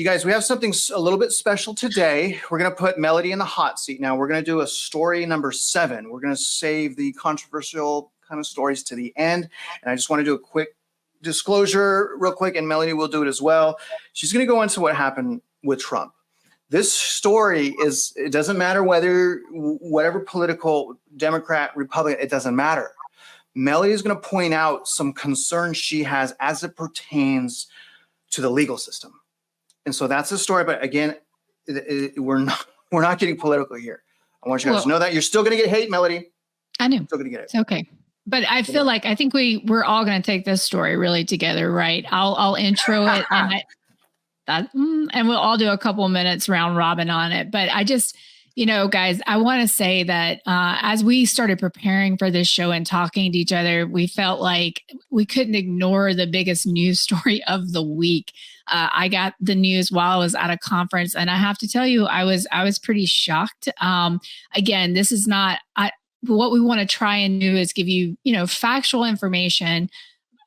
guys, we have something a little bit special today. We're going to put Melody in the hot seat. Now we're going to do a story number 7. We're going to save the controversial kind of stories to the end. And I just want to do a quick disclosure real quick, and Melody will do it as well. She's going to go into what happened with Trump. This story is, it doesn't matter whatever political, Democrat, Republican, it doesn't matter. Melody is going to point out some concerns she has as it pertains to the legal system. And so that's the story. But again, we're not getting political here. I want you guys to know that. You're still going to get hate, Melody. I know. Still going to get it. It's okay. But I feel like, I think we're all going to take this story really together, right? I'll intro it and we'll all do a couple of minutes round robin on it. But I just, guys, I want to say that as we started preparing for this show and talking to each other, we felt like we couldn't ignore the biggest news story of the week. I got the news while I was at a conference, and I have to tell you, I was pretty shocked. Again, this is not what we want to try and do is give you, factual information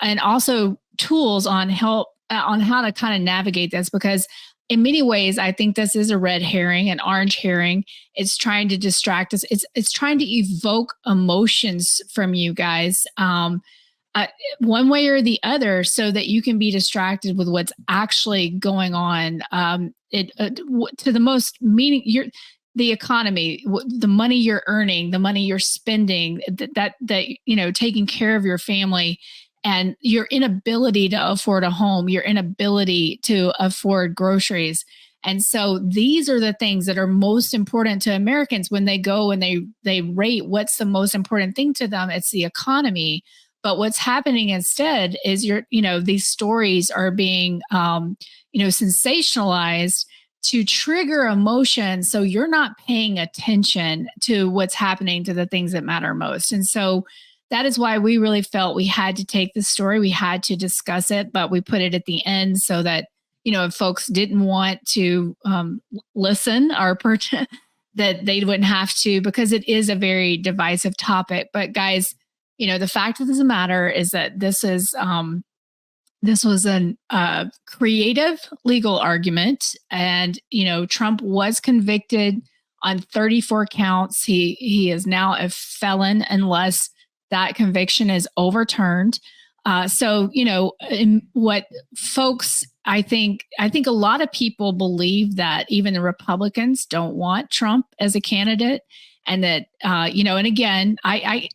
and also tools on how to kind of navigate this, because in many ways, I think this is a red herring, an orange herring. It's trying to distract us. It's trying to evoke emotions from you guys, one way or the other, so that you can be distracted with what's actually going on. To the most meaning, the economy, the money you're earning, the money you're spending, that taking care of your family, and your inability to afford a home, your inability to afford groceries. And so these are the things that are most important to Americans when they go and they rate what's the most important thing to them. It's the economy. But what's happening instead is these stories are being, sensationalized to trigger emotion. So you're not paying attention to what's happening to the things that matter most. And so that is why we really felt we had to take the story. We had to discuss it, but we put it at the end so that, if folks didn't want to listen or that they wouldn't have to, because it is a very divisive topic. But guys, the fact of the matter is that this was a creative legal argument, and Trump was convicted on 34 counts. He is now a felon unless that conviction is overturned. So what folks, I think a lot of people believe that even the Republicans don't want Trump as a candidate. And that, and again, I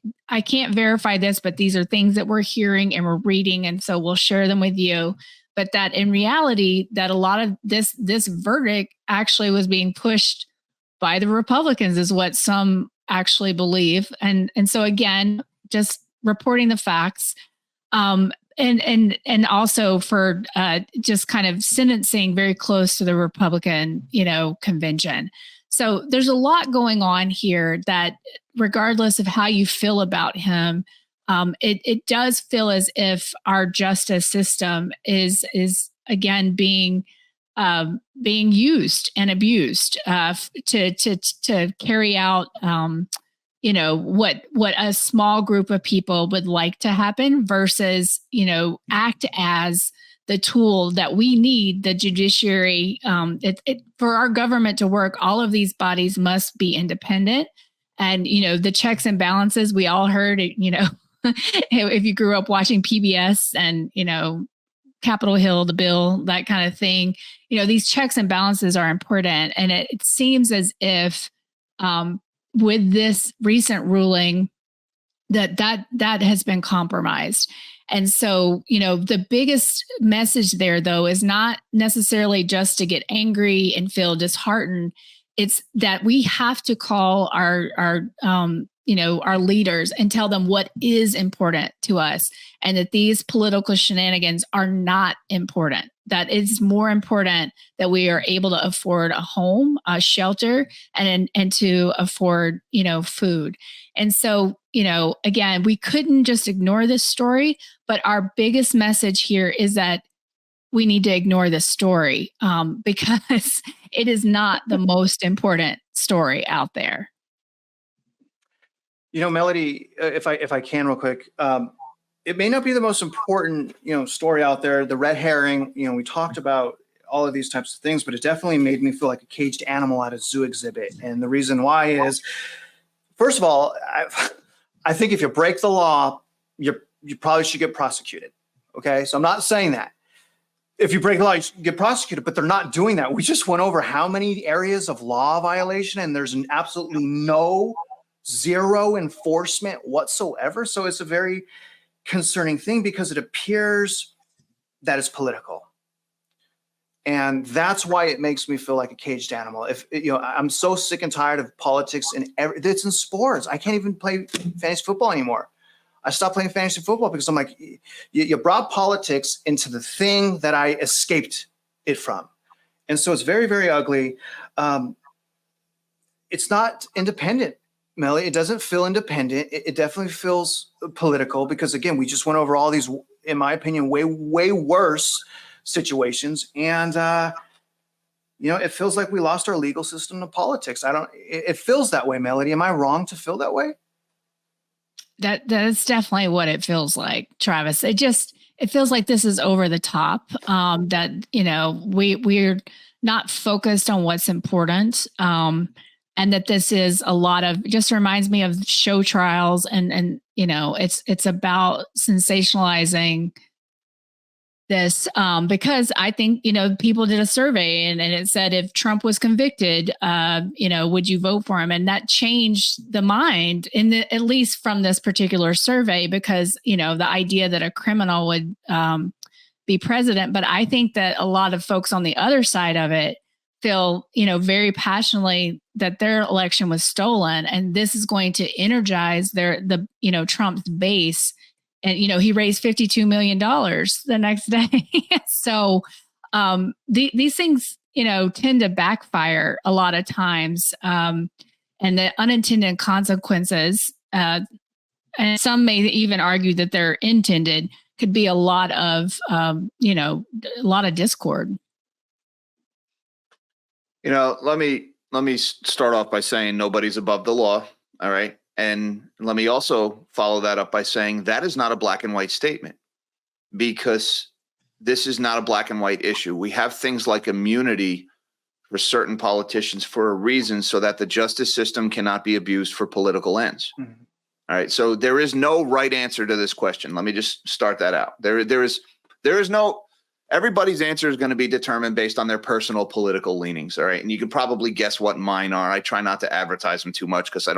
can't verify this, but these are things that we're hearing and we're reading. And so we'll share them with you. But that in reality, that a lot of this verdict actually was being pushed by the Republicans is what some actually believe. And so again, just reporting the facts, and also for just kind of sentencing very close to the Republican, convention. So there's a lot going on here that, regardless of how you feel about him, it does feel as if our justice system is again being used and abused to carry out what a small group of people would like to happen versus act as the tool that we need, the judiciary. For our government to work, all of these bodies must be independent. And, the checks and balances, we all heard, if you grew up watching PBS and, Capitol Hill, the bill, that kind of thing, these checks and balances are important. And it seems as if with this recent ruling that has been compromised. And so, the biggest message there, though, is not necessarily just to get angry and feel disheartened. It's that we have to call our leaders and tell them what is important to us, and that these political shenanigans are not important. That it's more important that we are able to afford a home, a shelter, and to afford, food. And so, again, we couldn't just ignore this story, but our biggest message here is that we need to ignore this story because it is not the most important story out there. Melody, if I can real quick, it may not be the most important, story out there. The red herring, we talked about all of these types of things, but it definitely made me feel like a caged animal at a zoo exhibit. And the reason why is, first of all, I think if you break the law, you probably should get prosecuted. Okay, so I'm not saying that. If you break the law, you should get prosecuted, but they're not doing that. We just went over how many areas of law violation, and there's absolutely zero enforcement whatsoever. So it's a very concerning thing because it appears that it's political. And that's why it makes me feel like a caged animal. I'm so sick and tired of politics and it's in sports. I can't even play fantasy football anymore. I stopped playing fantasy football because I'm like, you brought politics into the thing that I escaped it from. And so it's very, very ugly. It's not independent, Melly. It doesn't feel independent. It definitely feels political because, again, we just went over all these, in my opinion, way, way worse situations. And, it feels like we lost our legal system to politics. It feels that way, Melody. Am I wrong to feel that way? That's definitely what it feels like, Travis. It feels like this is over the top. That we're not focused on what's important, and that this is a lot of, just reminds me of show trials, and it's about sensationalizing this, because I think, people did a survey and it said, if Trump was convicted, would you vote for him? And that changed the mind at least from this particular survey, because, the idea that a criminal would be president. But I think that a lot of folks on the other side of it feel, very passionately that their election was stolen. And this is going to energize Trump's base. And, he raised $52 million the next day. So these things, tend to backfire a lot of times. And the unintended consequences, and some may even argue that they're intended, could be a lot of, a lot of discord. Let me start off by saying nobody's above the law. All right. And let me also follow that up by saying that is not a black and white statement, because this is not a black and white issue. We have things like immunity for certain politicians for a reason, so that the justice system cannot be abused for political ends. Mm-hmm. All right. So there is no right answer to this question. Let me just start that out. There is no, everybody's answer is going to be determined based on their personal political leanings. All right. And you can probably guess what mine are. I try not to advertise them too much because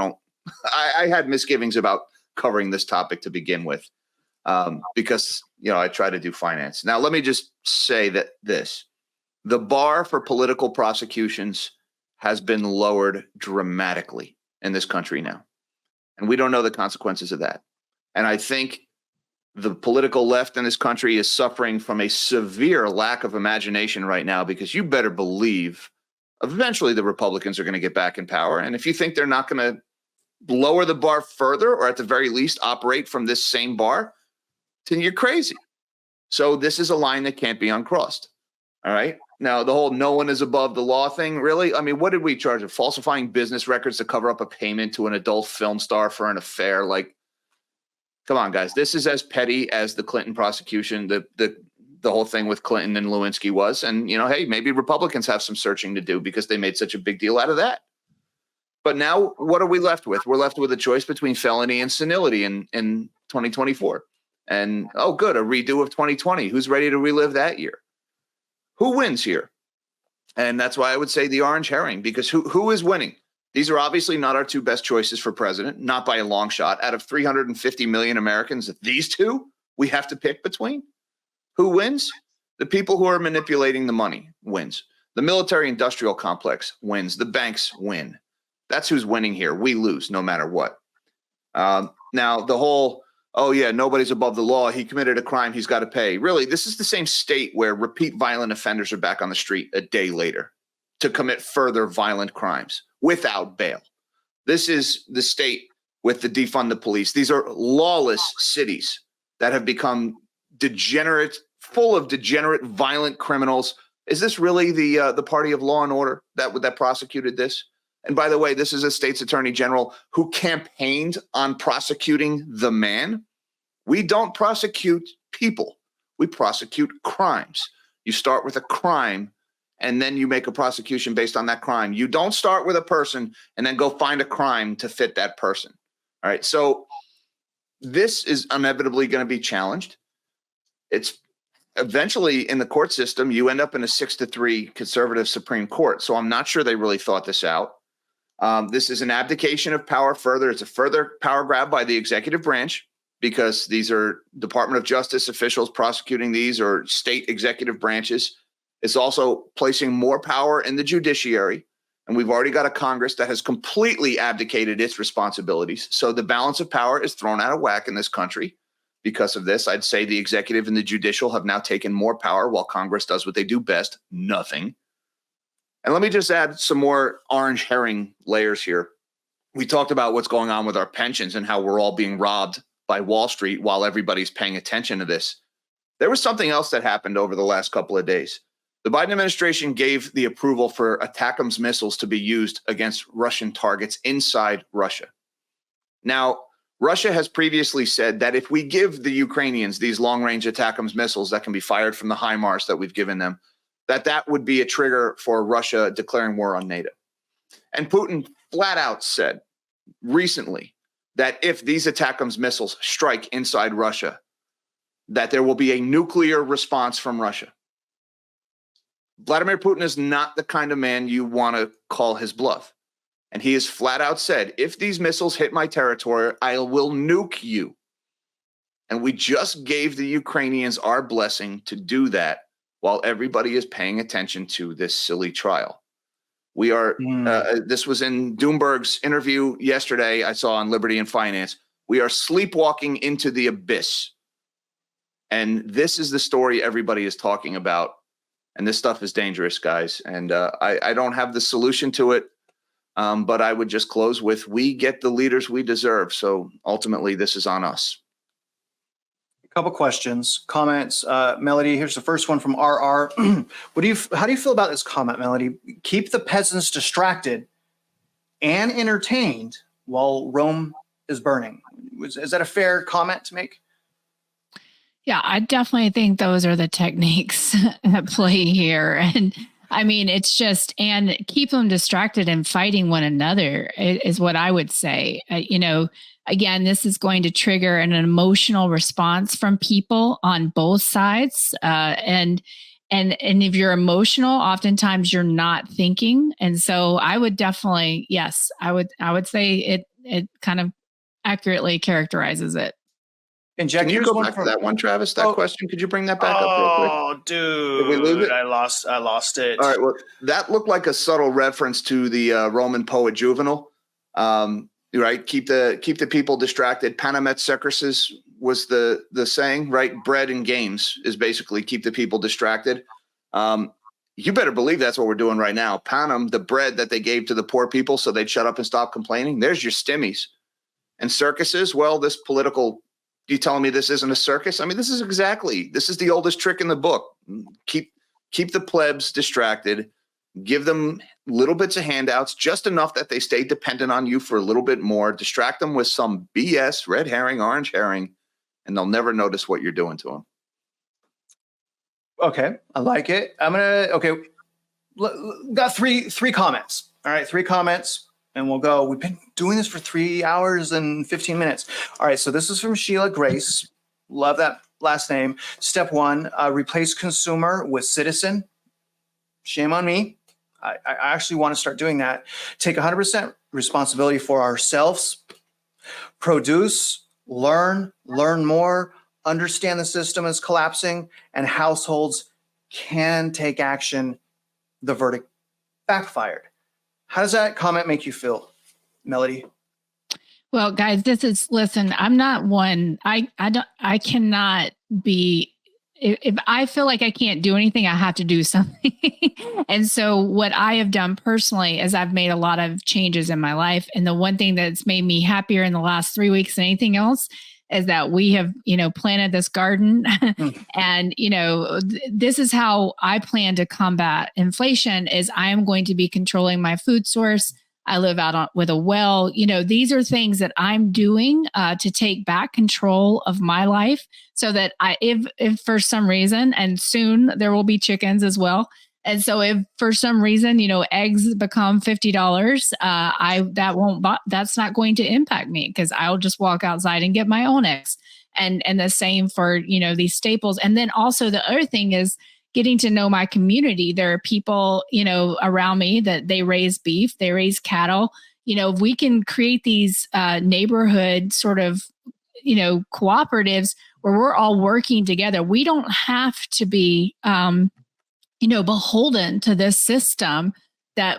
I had misgivings about covering this topic to begin with, because, I try to do finance. Now, let me just say that the bar for political prosecutions has been lowered dramatically in this country now. And we don't know the consequences of that. And I think the political left in this country is suffering from a severe lack of imagination right now, because you better believe eventually the Republicans are going to get back in power. And if you think they're not going to lower the bar further, or at the very least operate from this same bar, then you're crazy. So this is a line that can't be uncrossed. All right. Now, the whole no one is above the law thing, really? I mean, what did we charge of? Falsifying business records to cover up a payment to an adult film star for an affair? Like, come on, guys. This is as petty as the Clinton prosecution, the whole thing with Clinton and Lewinsky was. And, hey, maybe Republicans have some searching to do because they made such a big deal out of that. But now what are we left with? We're left with a choice between felony and senility in 2024. And, oh, good, a redo of 2020. Who's ready to relive that year? Who wins here? And that's why I would say the orange herring, because who is winning? These are obviously not our two best choices for president, not by a long shot. Out of 350 million Americans, these two we have to pick between. Who wins? The people who are manipulating the money wins. The military-industrial complex wins. The banks win. That's who's winning here. We lose no matter what. Now, the whole, oh, yeah, nobody's above the law. He committed a crime. He's got to pay. Really, this is the same state where repeat violent offenders are back on the street a day later to commit further violent crimes without bail. This is the state with the defund the police. These are lawless cities that have become degenerate, full of degenerate, violent criminals. Is this really the party of law and order that prosecuted this? And by the way, this is a state's attorney general who campaigned on prosecuting the man. We don't prosecute people. We prosecute crimes. You start with a crime and then you make a prosecution based on that crime. You don't start with a person and then go find a crime to fit that person. All right. So this is inevitably going to be challenged. It's eventually in the court system, you end up in a 6-3 conservative Supreme Court. So I'm not sure they really thought this out. This is an abdication of power further. It's a further power grab by the executive branch, because these are Department of Justice officials prosecuting these, or state executive branches. It's also placing more power in the judiciary. And we've already got a Congress that has completely abdicated its responsibilities. So the balance of power is thrown out of whack in this country. Because of this, I'd say the executive and the judicial have now taken more power while Congress does what they do best, nothing. And let me just add some more orange herring layers here. We talked about what's going on with our pensions and how we're all being robbed by Wall Street while everybody's paying attention to this. There was something else that happened over the last couple of days. The Biden administration gave the approval for ATACMS missiles to be used against Russian targets inside Russia. Now, Russia has previously said that if we give the Ukrainians these long-range ATACMS missiles that can be fired from the HIMARS that we've given them, that would be a trigger for Russia declaring war on NATO. And Putin flat out said recently that if these ATACMS missiles strike inside Russia, that there will be a nuclear response from Russia. Vladimir Putin is not the kind of man you want to call his bluff. And he has flat out said, if these missiles hit my territory, I will nuke you. And we just gave the Ukrainians our blessing to do that while everybody is paying attention to this silly trial. We are, this was in Doomberg's interview yesterday, I saw on Liberty and Finance. We are sleepwalking into the abyss. And this is the story everybody is talking about. And this stuff is dangerous, guys. And I don't have the solution to it. But I would just close with, we get the leaders we deserve. So ultimately, this is on us. A couple questions, comments. Melody, here's the first one from RR. How do you feel about this comment, Melody? Keep the peasants distracted and entertained while Rome is burning. Is that a fair comment to make? Yeah, I definitely think those are the techniques at play here. And I mean, it's just, and keep them distracted and fighting one another is what I would say. Again, this is going to trigger an emotional response from people on both sides. And if you're emotional, oftentimes you're not thinking. And so I would definitely, yes, I would say it kind of accurately characterizes it. And Jack, can you go back to that one, Travis? That question, could you bring that back up real quick? Oh, dude, did we lose it? I lost it. All right, well, that looked like a subtle reference to the Roman poet Juvenal. Right, keep the people distracted. Panem circuses was the saying, right? Bread and games is basically keep the people distracted. You better believe that's what we're doing right now. Panem, the bread that they gave to the poor people so they'd shut up and stop complaining. There's your stimmies. And circuses, well, this political. You telling me this isn't a circus? I mean, this is the oldest trick in the book. Keep the plebs distracted, give them little bits of handouts, just enough that they stay dependent on you for a little bit more, distract them with some BS, red herring, orange herring, and they'll never notice what you're doing to them. Okay, I like it. Got three comments. All right, 3 comments. And we'll go. We've been doing this for 3 hours and 15 minutes. All right, so this is from Sheila Grace. Love that last name. Step 1, replace consumer with citizen. Shame on me. I actually want to start doing that. Take 100% responsibility for ourselves. Produce, learn more, understand the system is collapsing, and households can take action. The verdict backfired. How does that comment make you feel, Melody? Well, guys, listen, I'm not one, I cannot be, if I feel like I can't do anything, I have to do something. And so what I have done personally is I've made a lot of changes in my life. And the one thing that's made me happier in the last 3 weeks than anything else is that we have, planted this garden and, this is how I plan to combat inflation is I am going to be controlling my food source. I live out with a well, these are things that I'm doing to take back control of my life so that if for some reason, and soon there will be chickens as well. And so if for some reason, eggs become $50, that's not going to impact me because I'll just walk outside and get my own eggs. And the same for, these staples. And then also the other thing is getting to know my community. There are people, around me that they raise beef, they raise cattle. If we can create these neighborhood sort of, cooperatives where we're all working together, we don't have to be, beholden to this system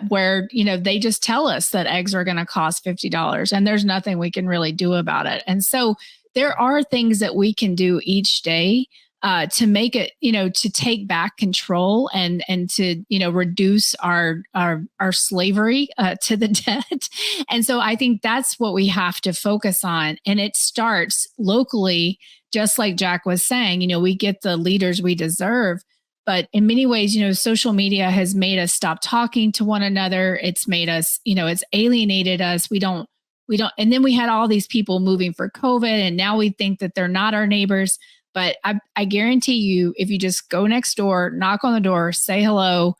where they just tell us that eggs are going to cost $50 and there's nothing we can really do about it. And so there are things that we can do each day to make it, to take back control and to, reduce our slavery to the debt. And so I think that's what we have to focus on. And it starts locally, just like Jack was saying, we get the leaders we deserve. But in many ways, social media has made us stop talking to one another. It's made us, it's alienated us. We don't, and then we had all these people moving for COVID, and now we think that they're not our neighbors. But I guarantee you, if you just go next door, knock on the door, say hello,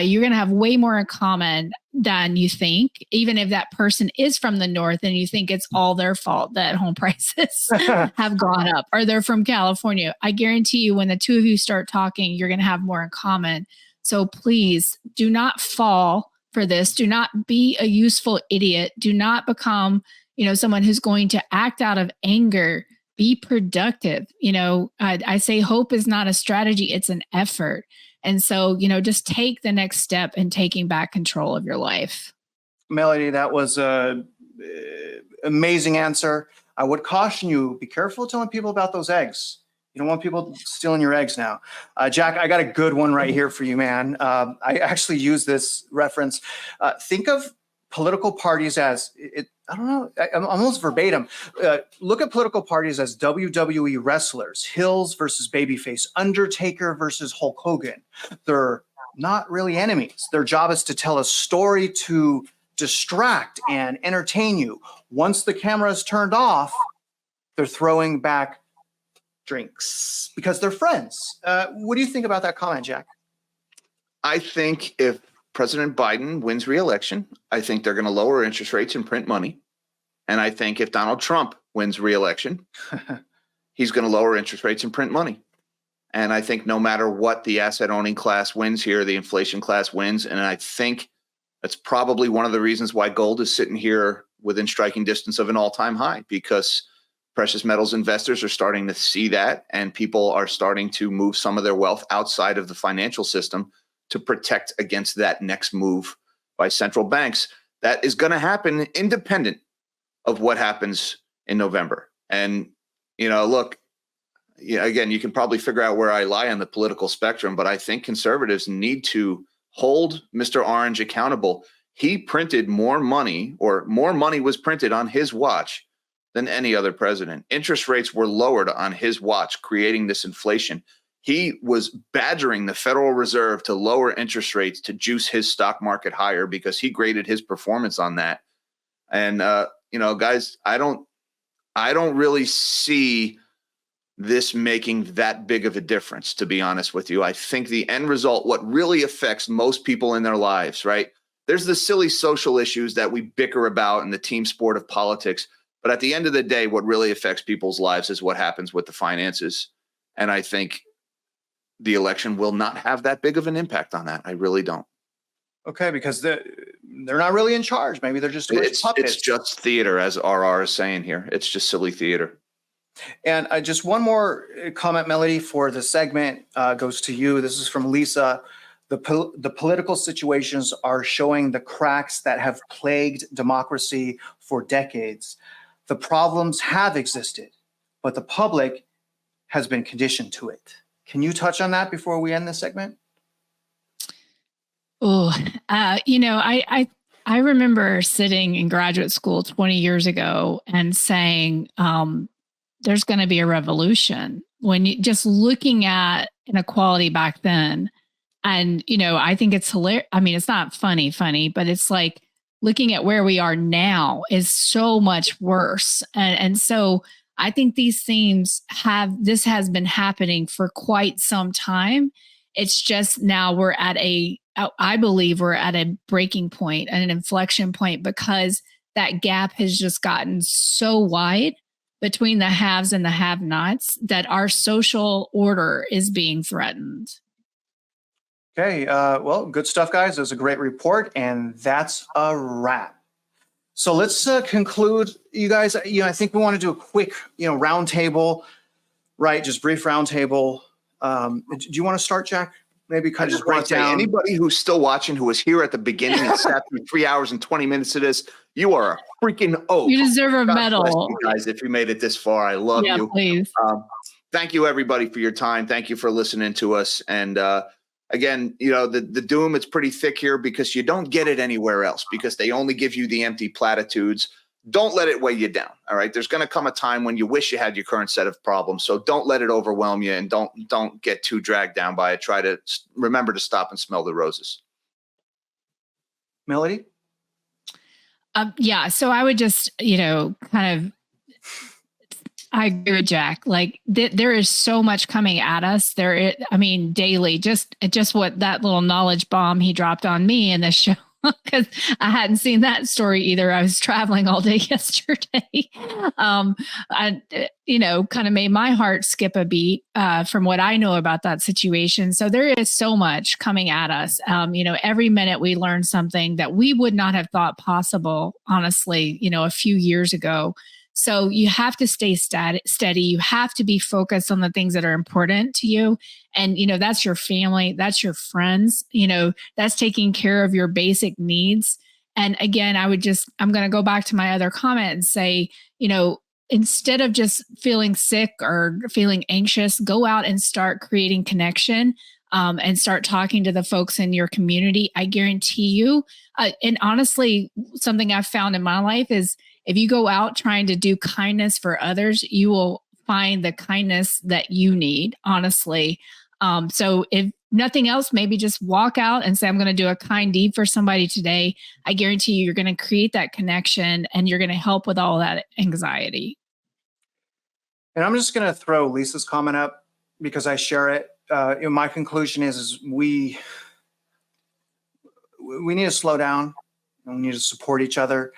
you're going to have way more in common than you think, even if that person is from the north and you think it's all their fault that home prices have gone up, or they're from California. I guarantee you, when the two of you start talking, you're going to have more in common. So please do not fall for this. Do not be a useful idiot. Do not become, someone who's going to act out of anger. Be productive. I say hope is not a strategy, it's an effort. And so, just take the next step in taking back control of your life. Melody, that was a amazing answer. I would caution you, be careful telling people about those eggs. You don't want people stealing your eggs now. Jack, I got a good one right here for you, man. I actually use this reference. Think of political parties as, I don't know, I'm almost verbatim. Look at political parties as WWE wrestlers, Hills versus Babyface, Undertaker versus Hulk Hogan. They're not really enemies. Their job is to tell a story to distract and entertain you. Once the camera is turned off, they're throwing back drinks because they're friends. What do you think about that comment, Jack? I think if President Biden wins re-election, I think they're going to lower interest rates and print money. And I think if Donald Trump wins re-election, he's going to lower interest rates and print money. And I think no matter what the asset owning class wins here, the inflation class wins. And I think that's probably one of the reasons why gold is sitting here within striking distance of an all-time high, because precious metals investors are starting to see that, and people are starting to move some of their wealth outside of the financial system to protect against that next move by central banks. That is going to happen independent of what happens in November. And, look, again, you can probably figure out where I lie on the political spectrum, but I think conservatives need to hold Mr. Orange accountable. He printed more money, or more money was printed on his watch than any other president. Interest rates were lowered on his watch, creating this inflation. He was badgering the Federal Reserve to lower interest rates to juice his stock market higher because he graded his performance on that. And, guys, I don't really see this making that big of a difference, to be honest with you. I think the end result, what really affects most people in their lives, right? There's the silly social issues that we bicker about in the team sport of politics. But at the end of the day, what really affects people's lives is what happens with the finances. And I think the election will not have that big of an impact on that. I really don't. Okay, because they're not really in charge. Maybe they're just puppets. It's just theater, as RR is saying here. It's just silly theater. And just one more comment, Melody, for the segment goes to you. This is from Lisa. The political situations are showing the cracks that have plagued democracy for decades. The problems have existed, but the public has been conditioned to it. Can you touch on that before we end this segment? Oh, I remember sitting in graduate school 20 years ago and saying, there's going to be a revolution. When you just looking at inequality back then. And, I think it's hilarious. I mean, it's not funny, but it's like looking at where we are now is so much worse. And so I think these themes this has been happening for quite some time. It's just now we're at I believe we're at a breaking point and an inflection point because that gap has just gotten so wide between the haves and the have-nots that our social order is being threatened. Okay, well, good stuff, guys. It was a great report, and that's a wrap. So let's conclude, you guys. I think we want to do a quick, round table, right? Just brief round table. Do you want to start, Jack? Maybe kind of just break down. Anybody who's still watching, who was here at the beginning and sat through 3 hours and 20 minutes of this, you are a freaking oaf. You deserve a God medal. bless you guys, if you made it this far, I love you. Please. Thank you, everybody, for your time. Thank you for listening to us. And again, the doom, it's pretty thick here because you don't get it anywhere else because they only give you the empty platitudes. Don't let it weigh you down. All right. There's going to come a time when you wish you had your current set of problems. So don't let it overwhelm you and don't get too dragged down by it. Try to remember to stop and smell the roses. Melody? Yeah. So I would just, I agree with Jack. Like there is so much coming at us there. Daily, just what that little knowledge bomb he dropped on me in the show. Because I hadn't seen that story either. I was traveling all day yesterday. Kind of made my heart skip a beat from what I know about that situation. So there is so much coming at us. Every minute we learn something that we would not have thought possible, honestly, a few years ago. So you have to stay steady. You have to be focused on the things that are important to you. And, that's your family, that's your friends, that's taking care of your basic needs. And again, I'm going to go back to my other comment and say, instead of just feeling sick or feeling anxious, go out and start creating connection and start talking to the folks in your community. I guarantee you. And honestly, something I've found in my life is if you go out trying to do kindness for others, you will find the kindness that you need, honestly. So if nothing else, maybe just walk out and say, I'm going to do a kind deed for somebody today. I guarantee you're going to create that connection and you're going to help with all that anxiety. And I'm just going to throw Lisa's comment up because I share it. My conclusion is we need to slow down and we need to support each other.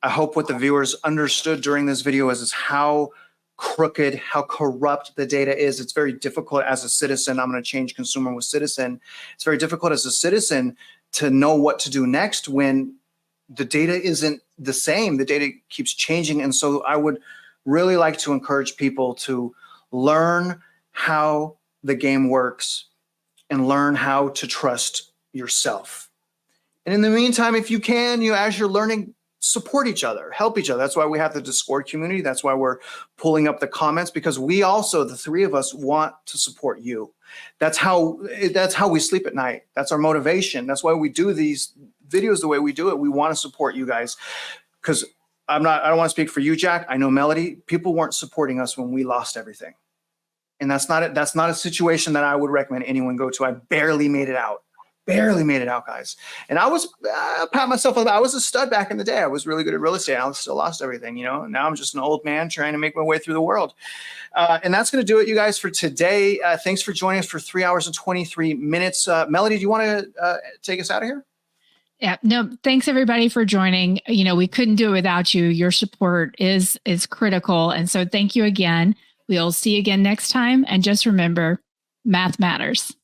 I hope what the viewers understood during this video is how crooked, how corrupt the data is. It's very difficult as a citizen. I'm going to change consumer with citizen. It's very difficult as a citizen to know what to do next when the data isn't the same. The data keeps changing. And so I would really like to encourage people to learn how the game works and learn how to trust yourself. And in the meantime, if you can, as you're learning, support each other, help each other. That's why we have the Discord community. That's why we're pulling up the comments, because we also, the three of us, want to support you. That's how we sleep at night. That's our motivation. That's why we do these videos the way we do it. We want to support you guys, because I don't want to speak for you, Jack. I know Melody. People weren't supporting us when we lost everything. And that's not a situation that I would recommend anyone go to. I barely made it out. Guys. And I was, pat myself on the back. I was a stud back in the day. I was really good at real estate. I still lost everything, Now I'm just an old man trying to make my way through the world. And that's going to do it, you guys, for today. Thanks for joining us for 3 hours and 23 minutes. Melody, do you want to take us out of here? Yeah, no, thanks everybody for joining. We couldn't do it without you. Your support is critical. And so thank you again. We'll see you again next time. And just remember, math matters.